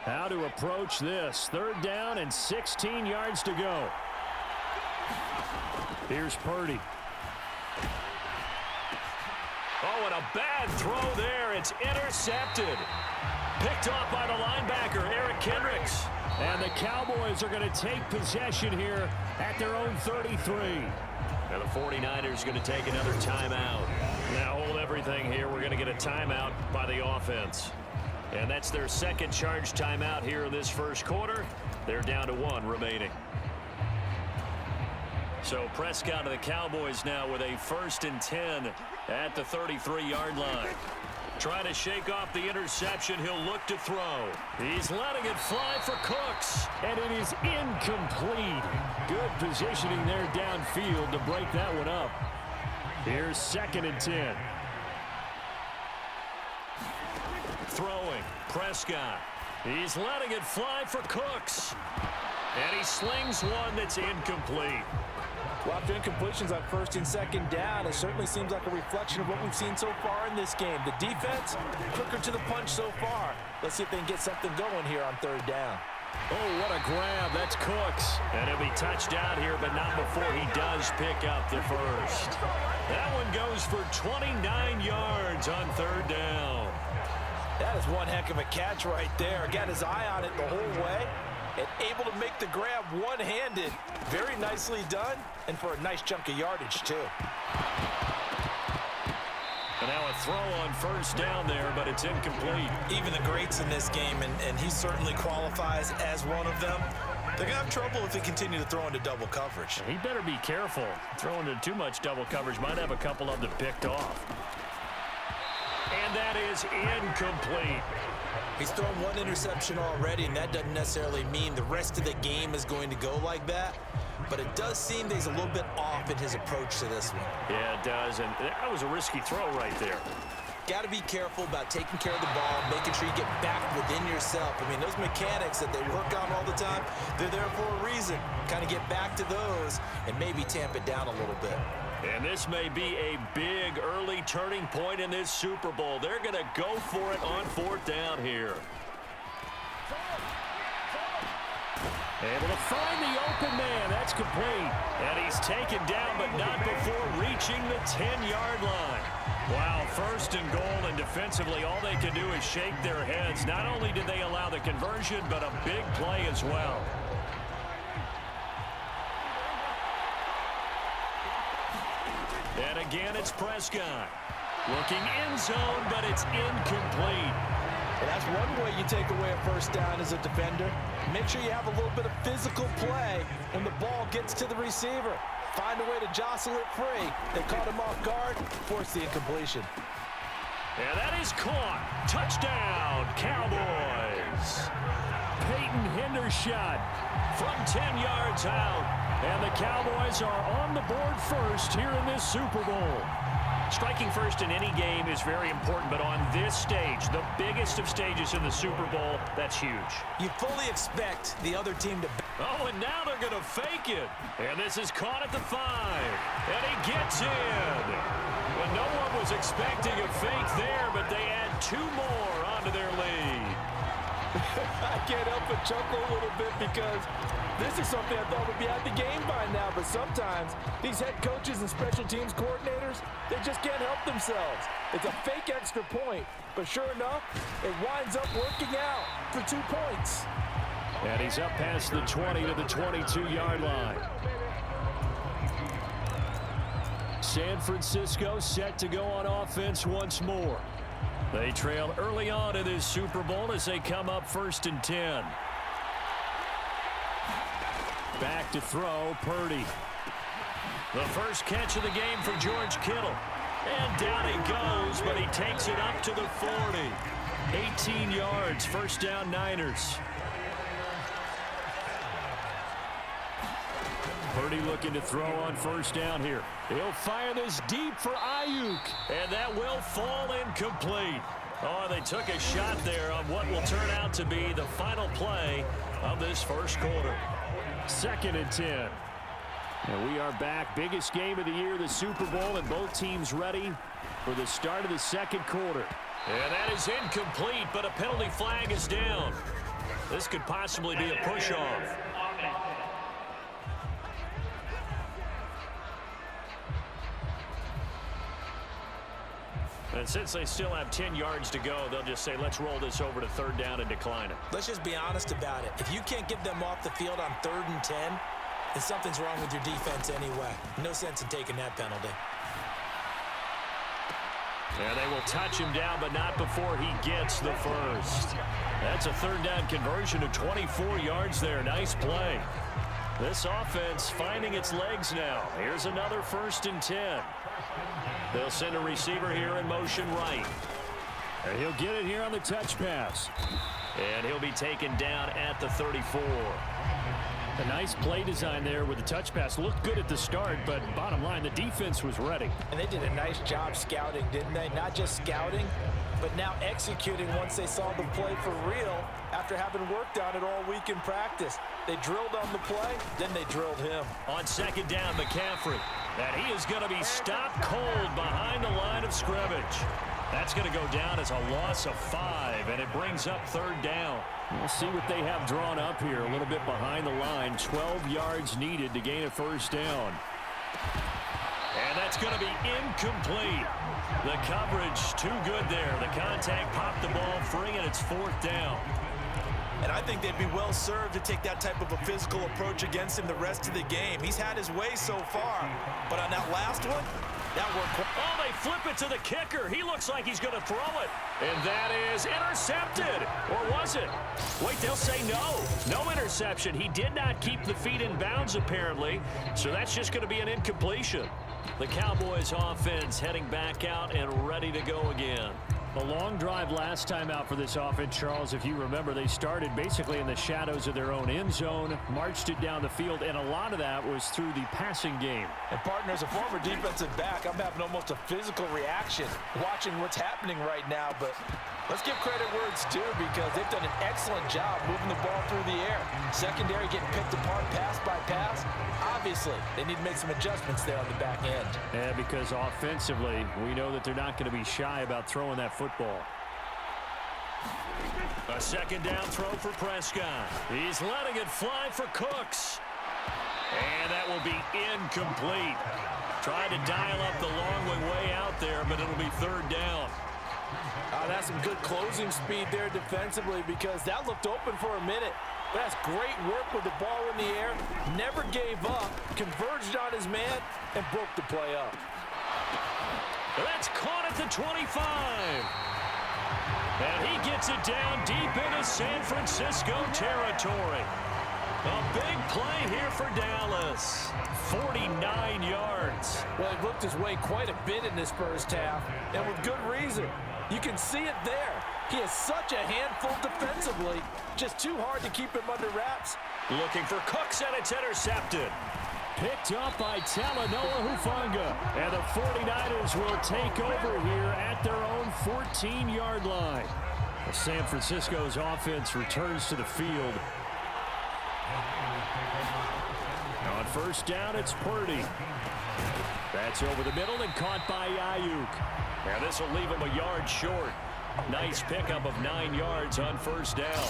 How to approach this. 3rd down and 16 yards to go. Here's Purdy. Oh, and a bad throw there. It's intercepted. Picked off by the linebacker, Eric Kendricks. And the Cowboys are going to take possession here at their own 33. And the 49ers are going to take another timeout. Now hold everything here. We're going to get a timeout by the offense. And that's their second charge timeout here in this first quarter. They're down to 1 remaining. So Prescott of the Cowboys now with a 1st and 10 at the 33-yard line. Trying to shake off the interception. He'll look to throw. He's letting it fly for Cooks. And it is incomplete. Good positioning there downfield to break that one up. Here's 2nd and 10. Throwing. Prescott. He's letting it fly for Cooks. And he slings one that's incomplete. Well, after incompletions on 1st and 2nd down, it certainly seems like a reflection of what we've seen so far in this game. The defense, quicker to the punch so far. Let's see if they can get something going here on 3rd down. Oh, what a grab. That's Cooks. And he'll be touched down here, but not before he does pick up the first. That one goes for 29 yards on 3rd down. That is one heck of a catch right there. Got his eye on it the whole way. And able to make the grab one-handed. Very nicely done, and for a nice chunk of yardage, too. And now a throw on 1st down there, but it's incomplete. Even the greats in this game, and he certainly qualifies as one of them, they're going to have trouble if they continue to throw into double coverage. He better be careful. Throwing into too much double coverage might have a couple of them picked off. And that is incomplete. He's thrown 1 interception already, and that doesn't necessarily mean the rest of the game is going to go like that. But it does seem that he's a little bit off in his approach to this one. Yeah, it does, and that was a risky throw right there. Got to be careful about taking care of the ball, making sure you get back within yourself. I mean, those mechanics that they work on all the time, they're there for a reason. Kind of get back to those and maybe tamp it down a little bit. And this may be a big early turning point in this Super Bowl. They're going to go for it on 4th down here. Able to find the open man. That's complete. And he's taken down, but not before reaching the 10-yard line. Wow, 1st and goal, and defensively all they can do is shake their heads. Not only did they allow the conversion, but a big play as well. And again, it's Prescott. Looking end zone, but it's incomplete. And that's one way you take away a 1st down as a defender. Make sure you have a little bit of physical play when the ball gets to the receiver. Find a way to jostle it free. They caught him off guard, forced the incompletion. And that is caught. Touchdown, Cowboys. Peyton Hendershot from 10 yards out. And the Cowboys are on the board first here in this Super Bowl. Striking first in any game is very important, but on this stage, the biggest of stages in the Super Bowl, that's huge. You fully expect the other team to... Oh, and now they're going to fake it. And this is caught at the 5. And he gets in. And no one was expecting a fake there, but they add 2 more onto their lead. I can't help but chuckle a little bit because this is something I thought would be out the game by now, but sometimes these head coaches and special teams coordinators, they just can't help themselves. It's a fake extra point, but sure enough, it winds up working out for 2 points. And he's up past the 20 to the 22-yard line. San Francisco set to go on offense once more. They trail early on in this Super Bowl as they come up 1st and 10. Back to throw, Purdy. The first catch of the game for George Kittle. And down he goes, but he takes it up to the 40. 18 yards, 1st down Niners. Purdy looking to throw on 1st down here. He'll fire this deep for Ayuk. And that will fall incomplete. Oh, they took a shot there on what will turn out to be the final play of this first quarter. 2nd and 10. And we are back. Biggest game of the year, the Super Bowl, and both teams ready for the start of the second quarter. And that is incomplete, but a penalty flag is down. This could possibly be a push-off. And since they still have 10 yards to go, they'll just say, let's roll this over to third down and decline it. Let's just be honest about it. If you can't get them off the field on 3rd and 10, then something's wrong with your defense anyway. No sense in taking that penalty. And they will touch him down, but not before he gets the first. That's a third down conversion of 24 yards there. Nice play. This offense finding its legs now. Here's another 1st and 10. They'll send a receiver here in motion right. And he'll get it here on the touch pass. And he'll be taken down at the 34. A nice play design there with the touch pass. Looked good at the start, but bottom line, the defense was ready. And they did a nice job scouting, didn't they? Not just scouting, but now executing once they saw the play for real after having worked on it all week in practice. They drilled on the play, then they drilled him. On 2nd down, McCaffrey. And he is going to be stopped cold behind the line of scrimmage. That's going to go down as a loss of 5, and it brings up 3rd down. We'll see what they have drawn up here. A little bit behind the line. 12 yards needed to gain a 1st down. And that's going to be incomplete. The coverage too good there. The contact popped the ball free, and it's 4th down. And I think they'd be well served to take that type of a physical approach against him the rest of the game. He's had his way so far, but on that last one, that worked. Oh, they flip it to the kicker. He looks like he's going to throw it. And that is intercepted. Or was it? Wait, they'll say no. No interception. He did not keep the feet in bounds, apparently. So that's just going to be an incompletion. The Cowboys offense heading back out and ready to go again. A long drive last time out for this offense, Charles. If you remember, they started basically in the shadows of their own end zone, marched it down the field, and a lot of that was through the passing game. And partner, as a former defensive back, I'm having almost a physical reaction watching what's happening right now. But let's give credit where it's due, because they've done an excellent job moving the ball through the air. Secondary getting picked apart pass by pass. Obviously, they need to make some adjustments there on the back end. Yeah, because offensively, we know that they're not going to be shy about throwing that football. A 2nd down throw for Prescott. He's letting it fly for Cooks. And that will be incomplete. Trying to dial up the long way out there, but it'll be 3rd down. That's some good closing speed there defensively, because that looked open for a minute. But that's great work with the ball in the air. Never gave up, converged on his man, and broke the play up. That's caught at the 25. And he gets it down deep into San Francisco territory. A big play here for Dallas. 49 yards. Well, he looked his way quite a bit in this first half, and with good reason. You can see it there. He is such a handful defensively. Just too hard to keep him under wraps. Looking for Cooks, and it's intercepted. Picked up by Talanoa Hufanga. And the 49ers will take over here at their own 14-yard line. San Francisco's offense returns to the field. On 1st down, it's Purdy. That's over the middle and caught by Ayuk. And this will leave him a yard short. Nice pickup of 9 yards on 1st down.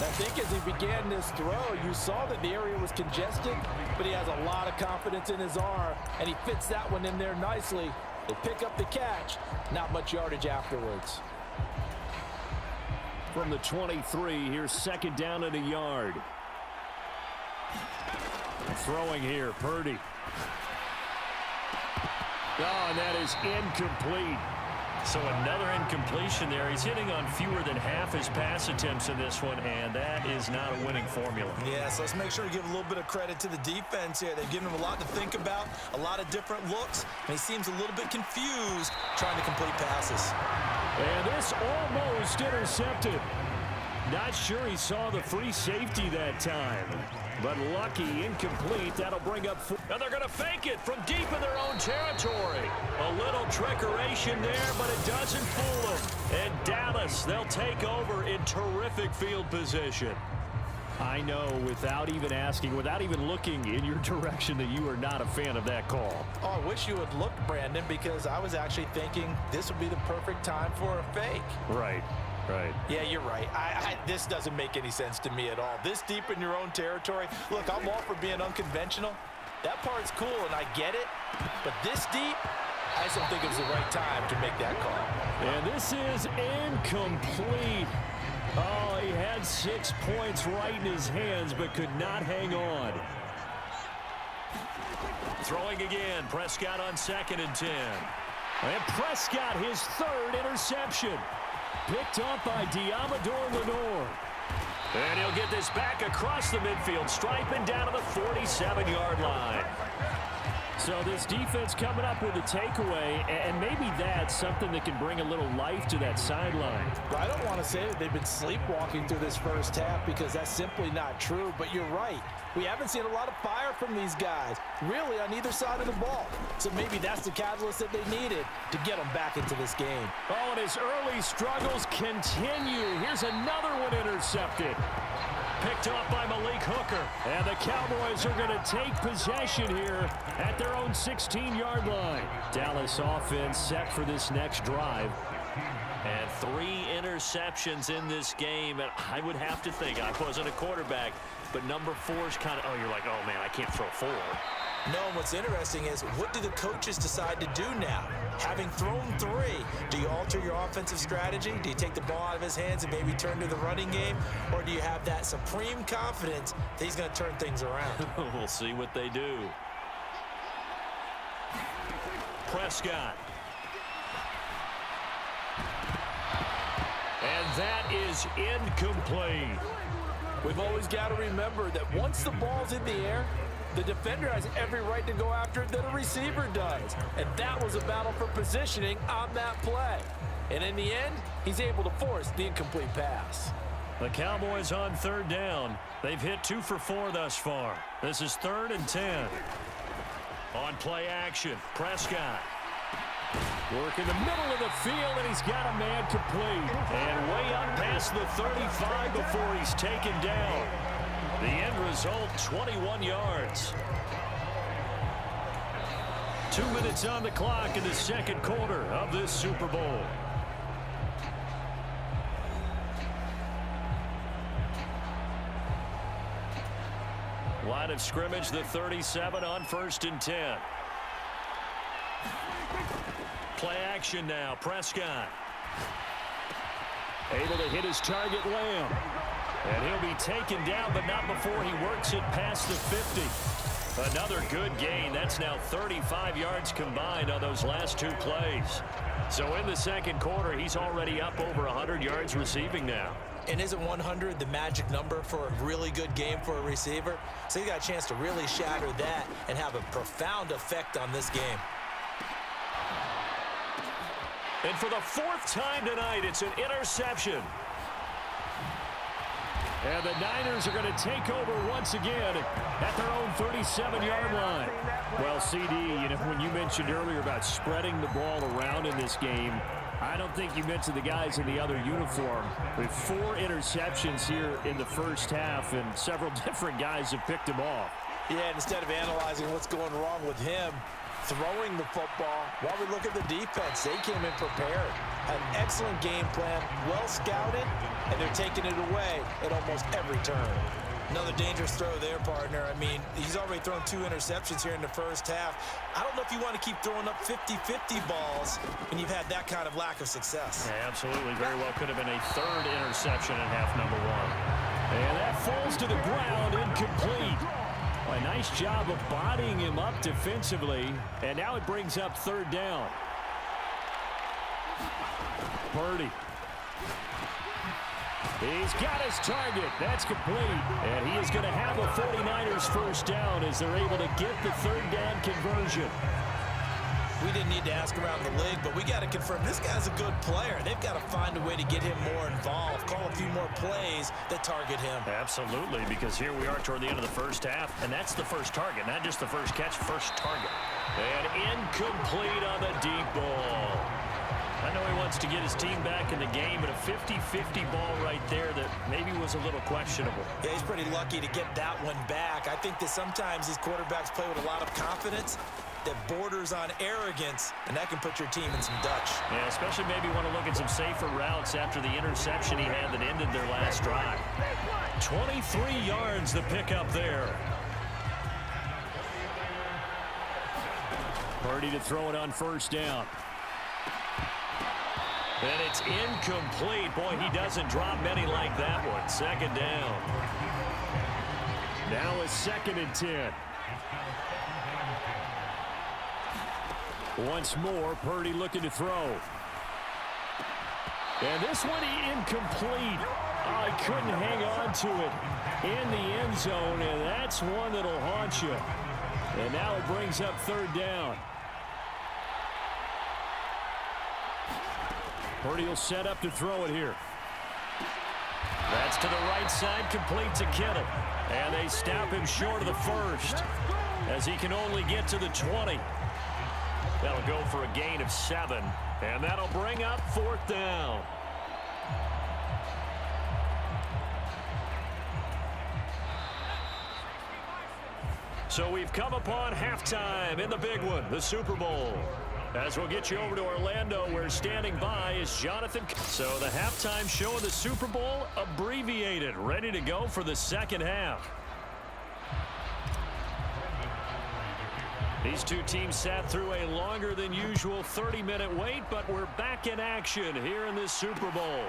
I think as he began this throw, you saw that the area was congested, but he has a lot of confidence in his arm, and he fits that one in there nicely. They pick up the catch, not much yardage afterwards. From the 23, here's 2nd down and a yard. Throwing here, Purdy. Oh, and that is incomplete. So another incompletion there. He's hitting on fewer than half his pass attempts in this one, and that is not a winning formula. Yeah, so let's make sure we give a little bit of credit to the defense here. They've given him a lot to think about, a lot of different looks, and he seems a little bit confused trying to complete passes. And this almost intercepted. Not sure he saw the free safety that time. But lucky, incomplete. That'll bring up 4. And they're going to fake it from deep in their own territory. A little trickeration there, but it doesn't fool them. And Dallas, they'll take over in terrific field position. I know, without even asking, without even looking in your direction, that you are not a fan of that call. Oh, I wish you would look, Brandon, because I was actually thinking this would be the perfect time for a fake. Right. Right. Yeah, you're right. This doesn't make any sense to me at all. This deep in your own territory. Look, I'm all for being unconventional. That part's cool, and I get it. But this deep, I just don't think it was the right time to make that call. And this is incomplete. Oh, he had 6 points right in his hands, but could not hang on. Throwing again. Prescott on 2nd and 10. And Prescott, his 3rd interception. Picked up by Diamador Lenore. And he'll get this back across the midfield stripe and down to the 47-yard line. So this defense coming up with a takeaway, and maybe that's something that can bring a little life to that sideline. Well, I don't want to say that they've been sleepwalking through this first half because that's simply not true, but you're right. We haven't seen a lot of fire from these guys, really, on either side of the ball. So maybe that's the catalyst that they needed to get them back into this game. Oh, and his early struggles continue. Here's another one intercepted. Picked off by Malik Hooker. And the Cowboys are going to take possession here at their own 16-yard line. Dallas offense set for this next drive. And 3 interceptions in this game. And I would have to think, I wasn't a quarterback, but number 4 is kind of, you're like, oh, man, I can't throw 4. No, and what's interesting is, what do the coaches decide to do now? Having thrown 3, do you alter your offensive strategy? Do you take the ball out of his hands and maybe turn to the running game? Or do you have that supreme confidence that he's going to turn things around? We'll see what they do. Prescott. And that is incomplete. We've always got to remember that once the ball's in the air, the defender has every right to go after it that a receiver does. And that was a battle for positioning on that play. And in the end, he's able to force the incomplete pass. The Cowboys on 3rd down. They've hit 2 for 4 thus far. This is 3rd and 10. On play action, Prescott. Work in the middle of the field, and he's got a man complete. And way up past the 35 before he's taken down. The end result, 21 yards. 2 minutes on the clock in the 2nd quarter of this Super Bowl. Line of scrimmage, the 37 on 1st and 10. Play action now, Prescott. Able to hit his target, Lamb. And he'll be taken down, but not before he works it past the 50. Another good gain. That's now 35 yards combined on those last 2 plays. So in the 2nd quarter, he's already up over 100 yards receiving now. And isn't 100 the magic number for a really good game for a receiver? So he got a chance to really shatter that and have a profound effect on this game. And for the 4th time tonight, it's an interception. And the Niners are going to take over once again at their own 37-yard line. Well, CD, when you mentioned earlier about spreading the ball around in this game, I don't think you mentioned the guys in the other uniform. With 4 interceptions here in the first half, and several different guys have picked them off. Yeah, and instead of analyzing what's going wrong with him, throwing the football, while we look at the defense, they came in prepared. An excellent game plan, well scouted, and they're taking it away at almost every turn. Another dangerous throw there, partner. I mean, he's already thrown 2 interceptions here in the first half. I don't know if you want to keep throwing up 50-50 balls when you've had that kind of lack of success. Yeah, absolutely. Very well could have been a 3rd interception in half number 1. And that falls to the ground, incomplete. A nice job of bodying him up defensively, and now it brings up 3rd down. Purdy. He's got his target. That's complete. And he is going to have a 49ers first down as they're able to get the 3rd down conversion. We didn't need to ask around the league, but we got to confirm this guy's a good player. They've got to find a way to get him more involved, call a few more plays that target him. Absolutely, because here we are toward the end of the first half, and that's the first target, not just the first catch, first target. And incomplete on the deep ball. I know he wants to get his team back in the game, but a 50-50 ball right there that maybe was a little questionable. Yeah, he's pretty lucky to get that one back. I think that sometimes these quarterbacks play with a lot of confidence, that borders on arrogance, and that can put your team in some Dutch. Yeah, especially maybe want to look at some safer routes after the interception he had that ended their last drive. 23 yards the pickup there. Purdy to throw it on first down. And it's incomplete. Boy, he doesn't drop many like that one. Second down. Now a 2nd and 10. Once more, Purdy looking to throw. And this one incomplete. Oh, he couldn't hang on to it in the end zone, and that's one that'll haunt you. And now it brings up 3rd down. Purdy will set up to throw it here. That's to the right side, complete to Kittle. And they stop him short of the 1st as he can only get to the 20. That'll go for a gain of 7, and that'll bring up 4th down. So we've come upon halftime in the big one, the Super Bowl. As we'll get you over to Orlando, where standing by is Jonathan. So the halftime show of the Super Bowl, abbreviated, ready to go for the 2nd half. These two teams sat through a longer than usual 30-minute wait, but we're back in action here in this Super Bowl.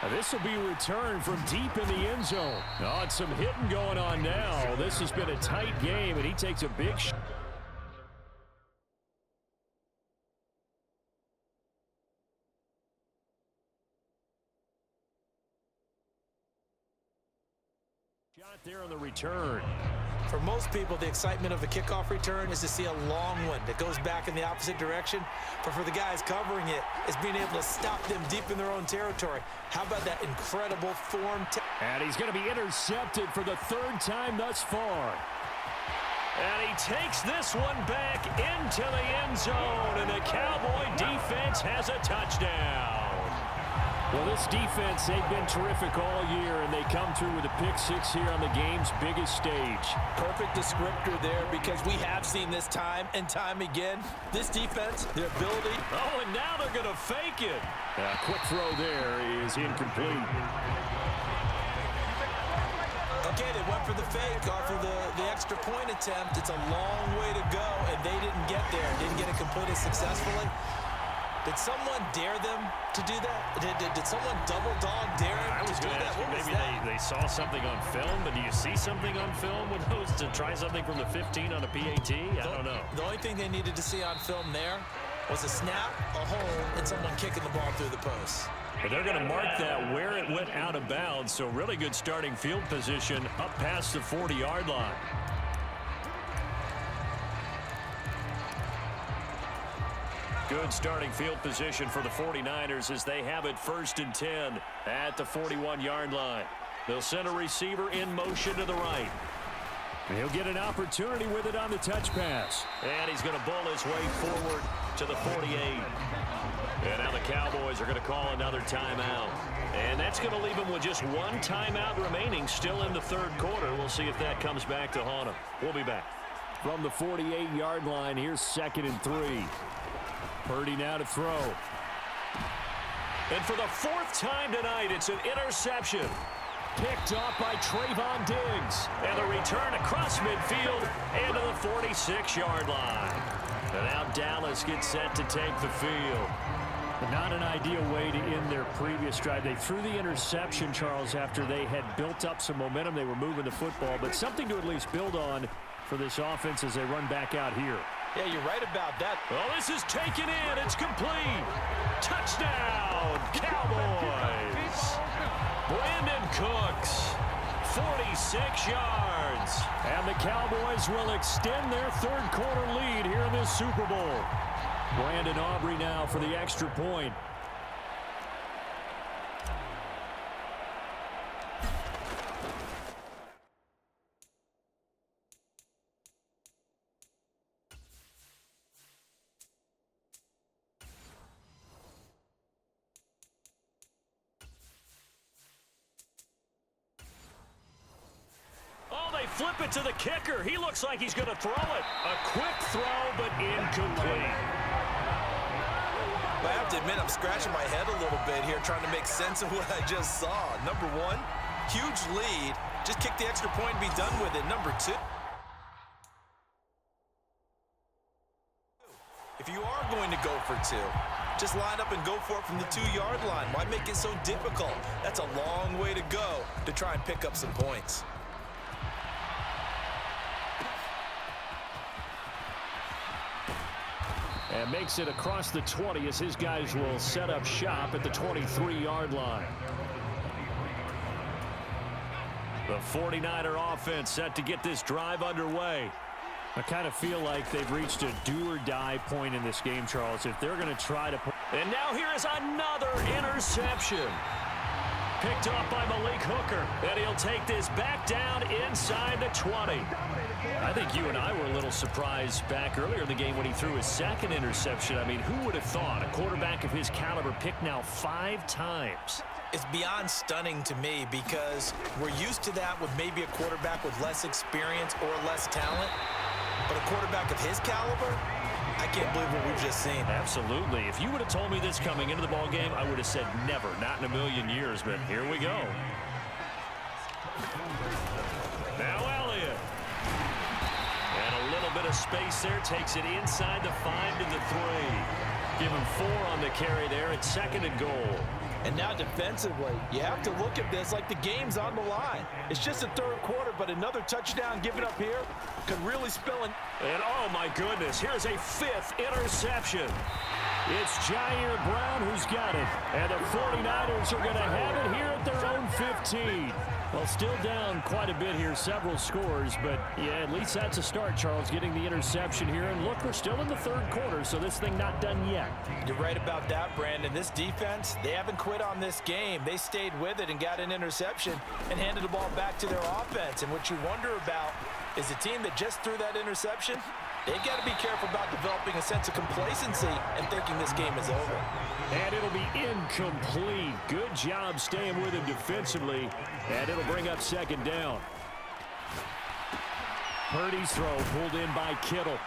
Now this will be returned from deep in the end zone. Oh, and some hitting going on now. This has been a tight game, and he takes a big shot. There on the return. For most people, the excitement of a kickoff return is to see a long one that goes back in the opposite direction. But for the guys covering it, it's being able to stop them deep in their own territory. How about that incredible form? And he's going to be intercepted for the 3rd time thus far. And he takes this one back into the end zone, and the Cowboy defense has a touchdown. Well, this defense, they've been terrific all year, and they come through with a pick-6 here on the game's biggest stage. Perfect descriptor there, because we have seen this time and time again. This defense, their ability. Oh, and now they're going to fake it. Quick throw there is incomplete. Okay, they went for the fake off of the extra point attempt. It's a long way to go, and they didn't get there. Didn't get it completed successfully. Did someone dare them to do that? Did someone double dog dare them to do that? What was maybe that? they saw something on film, but do you see something on film with those to try something from the 15 on a PAT? I don't know. The only thing they needed to see on film there was a snap, a hold, and someone kicking the ball through the post. But they're going to mark that where it went out of bounds, so really good starting field position up past the 40-yard line. Good starting field position for the 49ers as they have it 1st and 10 at the 41-yard line. They'll send a receiver in motion to the right. He'll get an opportunity with it on the touch pass. And he's going to bull his way forward to the 48. And now the Cowboys are going to call another timeout. And that's going to leave them with just one timeout remaining still in the 3rd quarter. We'll see if that comes back to haunt them. We'll be back. From the 48-yard line, here's 2nd and 3. Purdy now to throw. And for the 4th time tonight, it's an interception. Picked off by Trayvon Diggs. And a return across midfield into the 46-yard line. And now Dallas gets set to take the field. Not an ideal way to end their previous drive. They threw the interception, Charles, after they had built up some momentum. They were moving the football, but something to at least build on for this offense as they run back out here. Yeah, you're right about that. Well, this is taken in. It's complete. Touchdown, Cowboys. Brandon Cooks, 46 yards. And the Cowboys will extend their 3rd quarter lead here in this Super Bowl. Brandon Aubrey now for the extra point. Flip Snap it to the kicker. He looks like he's going to throw it. A quick throw, but incomplete. I have to admit, I'm scratching my head a little bit here trying to make sense of what I just saw. Number one, huge lead. Just kick the extra point and be done with it. Number two, if you are going to go for two, just line up and go for it from the 2-yard line. Why make it so difficult? That's a long way to go to try and pick up some points. And makes it across the 20 as his guys will set up shop at the 23-yard line. The 49er offense set to get this drive underway. I kind of feel like they've reached a do-or-die point in this game, Charles. If they're going to try to... And now here is another interception. Picked off by Malik Hooker. And he'll take this back down inside the 20. I think you and I were a little surprised back earlier in the game when he threw his second interception. I mean, who would have thought a quarterback of his caliber picked now 5 times? It's beyond stunning to me because we're used to that with maybe a quarterback with less experience or less talent. But a quarterback of his caliber, I can't believe what we've just seen. Absolutely. If you would have told me this coming into the ball game, I would have said never, not in a million years. But here we go. Now Elliott. And a little bit of space there. Takes it inside the 5 to the 3. Give him 4 on the carry there. It's 2nd and goal. And now defensively, you have to look at this like the game's on the line. It's just the 3rd quarter, but another touchdown given up here could really spell an... And oh my goodness, here's a 5th interception. It's Jair Brown who's got it. And the 49ers are going to have it here at their own 15. Well, still down quite a bit here, several scores, but yeah, at least that's a start, Charles, getting the interception here. And look, we're still in the 3rd quarter, so this thing not done yet. You're right about that, Brandon. This defense, they haven't quit on this game. They stayed with it and got an interception and handed the ball back to their offense. And what you wonder about is the team that just threw that interception, they've got to be careful about developing a sense of complacency and thinking this game is over. And it'll be incomplete. Good job staying with him defensively. And it'll bring up 2nd down. Purdy's throw pulled in by Kittle.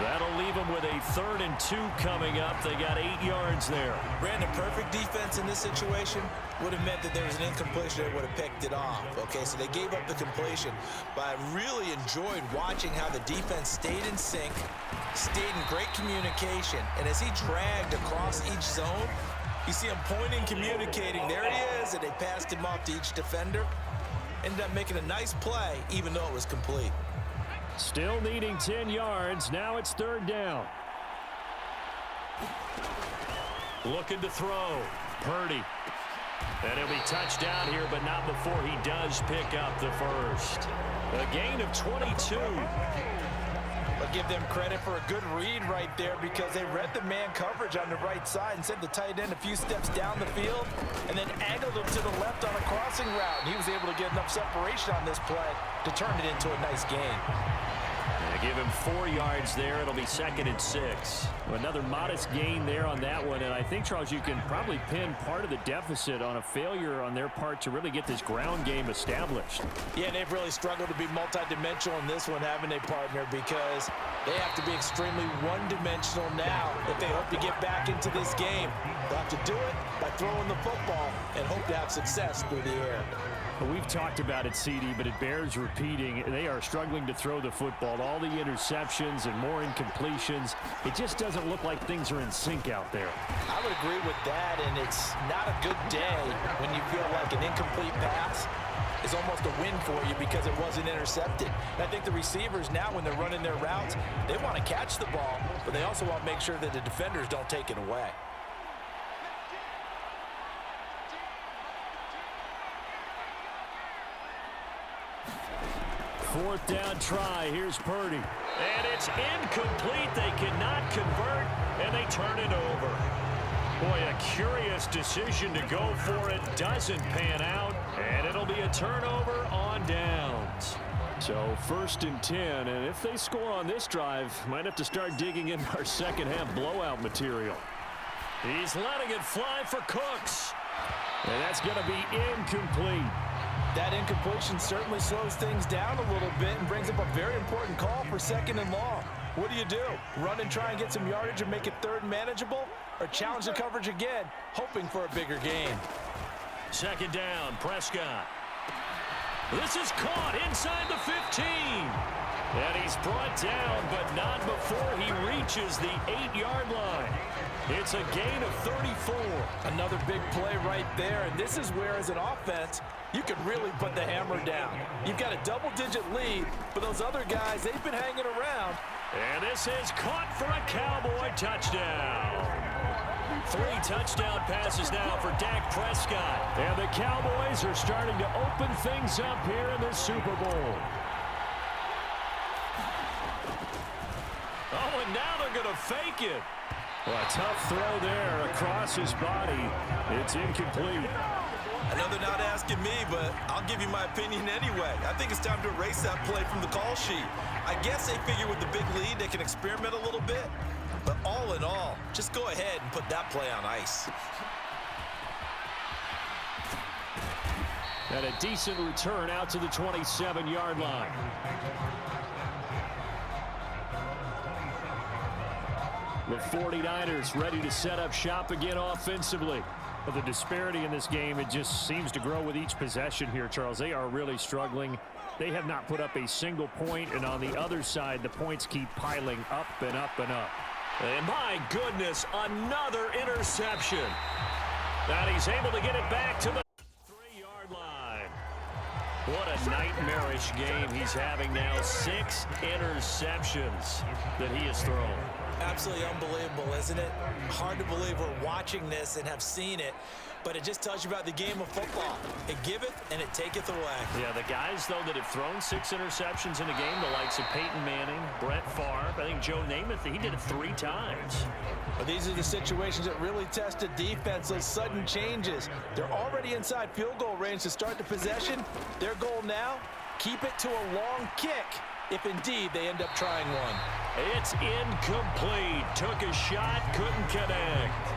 That'll leave them with a 3rd and 2 coming up. They got 8 yards there. Brandon, perfect defense in this situation would have meant that there was an incompletion. They would have picked it off. Okay, so they gave up the completion. But I really enjoyed watching how the defense stayed in sync, stayed in great communication. And as he dragged across each zone, you see him pointing, communicating. There he is, and they passed him off to each defender. Ended up making a nice play, even though it was complete. Still needing 10 yards. Now it's 3rd down. Looking to throw. Purdy. And he'll be touched down here, but not before he does pick up the 1st. A gain of 22. I'll give them credit for a good read right there because they read the man coverage on the right side and sent the tight end a few steps down the field and then angled him to the left on a crossing route. And he was able to get enough separation on this play to turn it into a nice gain. They give him 4 yards there. It'll be 2nd and 6. Another modest gain there on that one. And I think, Charles, you can probably pin part of the deficit on a failure on their part to really get this ground game established. Yeah, they've really struggled to be multidimensional in this one, haven't they, partner? Because they have to be extremely one-dimensional now if they hope to get back into this game. They'll have to do it by throwing the football and hope to have success through the air. Well, we've talked about it, CD, but it bears repeating. They are struggling to throw the football. All the interceptions and more incompletions. It just doesn't look like things are in sync out there. I would agree with that, and it's not a good day when you feel like an incomplete pass is almost a win for you because it wasn't intercepted. And I think the receivers now, when they're running their routes, they want to catch the ball, but they also want to make sure that the defenders don't take it away. Fourth down try. Here's Purdy. And it's incomplete. They cannot convert, and they turn it over. Boy, a curious decision to go for it. Doesn't pan out, and it'll be a turnover on downs. So 1st and 10, and if they score on this drive, might have to start digging in our second half blowout material. He's letting it fly for Cooks. And that's going to be incomplete. That incompletion certainly slows things down a little bit and brings up a very important call for 2nd and long. What do? Run and try and get some yardage and make it 3rd and manageable? Or challenge the coverage again, hoping for a bigger gain? 2nd down, Prescott. This is caught inside the 15. And he's brought down, but not before he reaches the 8-yard line. It's a gain of 34. Another big play right there, and this is where, as an offense, you can really put the hammer down. You've got a double-digit lead, but those other guys, they've been hanging around. And this is caught for a Cowboy touchdown. 3 touchdown passes now for Dak Prescott. And the Cowboys are starting to open things up here in the Super Bowl. Oh, and now they're going to fake it. Well, a tough throw there across his body. It's incomplete. I know they're not asking me, but I'll give you my opinion anyway. I think it's time to erase that play from the call sheet. I guess they figure with the big lead they can experiment a little bit. But all in all, just go ahead and put that play on ice. And a decent return out to the 27-yard line. The 49ers ready to set up shop again offensively. But the disparity in this game, it just seems to grow with each possession here, Charles. They are really struggling. They have not put up a single point, and on the other side, the points keep piling up and up and up. And my goodness, another interception. And he's able to get it back to the 3-yard line. What a nightmarish game he's having now. 6 interceptions that he has thrown. Absolutely unbelievable, isn't it? Hard to believe we're watching this and have seen it, but it just tells you about the game of football. It giveth and it taketh away. Yeah, the guys, though, that have thrown 6 interceptions in a game, the likes of Peyton Manning, Brett Favre, I think Joe Namath, he did it 3 times. But these are the situations that really test a defense, those sudden changes. They're already inside field goal range to start the possession. Their goal now, keep it to a long kick, if indeed they end up trying one. It's incomplete. Took a shot, couldn't connect.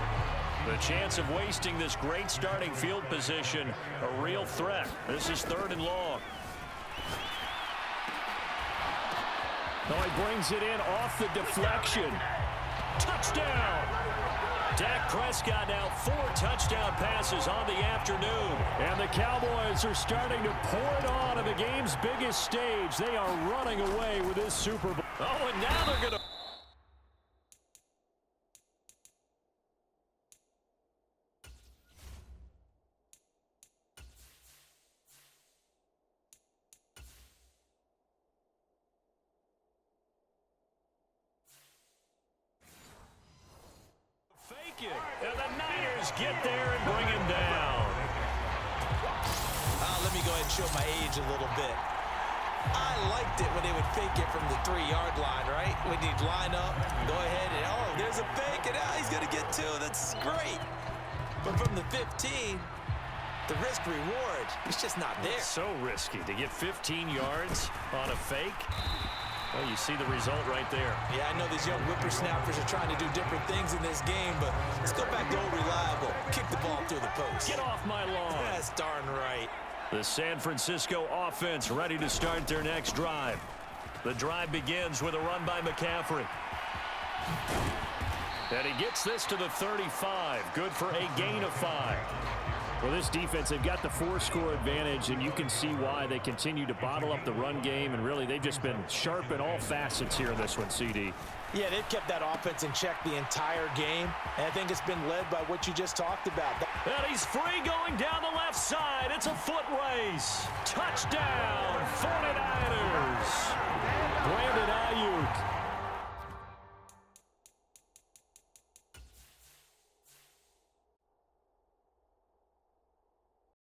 The chance of wasting this great starting field position, a real threat. This is 3rd and long. Now he brings it in off the deflection. Touchdown! Dak Prescott now 4 touchdown passes on the afternoon. And the Cowboys are starting to pour it on the game's biggest stage. They are running away with this Super Bowl. Oh, and now they're going to... fake it. And the Niners get there and bring him down. Let me go ahead and show my age a little bit. I liked it when they would fake it from the 3-yard line, right? When you'd line up, go ahead and, oh, there's a fake, and he's going to get 2. That's great. But from the 15, the risk-reward, it's just not there. It's so risky to get 15 yards on a fake. Well, you see the result right there. Yeah, I know these young whippersnappers are trying to do different things in this game, but let's go back to old reliable. Kick the ball through the post. Get off my lawn. That's darn right. The San Francisco offense ready to start their next drive. The drive begins with a run by McCaffrey. And he gets this to the 35. Good for a gain of 5. Well, this defense, they've got the 4-score advantage, and you can see why they continue to bottle up the run game, and really they've just been sharp in all facets here in this one, CD. Yeah, they've kept that offense in check the entire game, and I think it's been led by what you just talked about. And he's free going down the left side. It's a foot race. Touchdown, 49ers.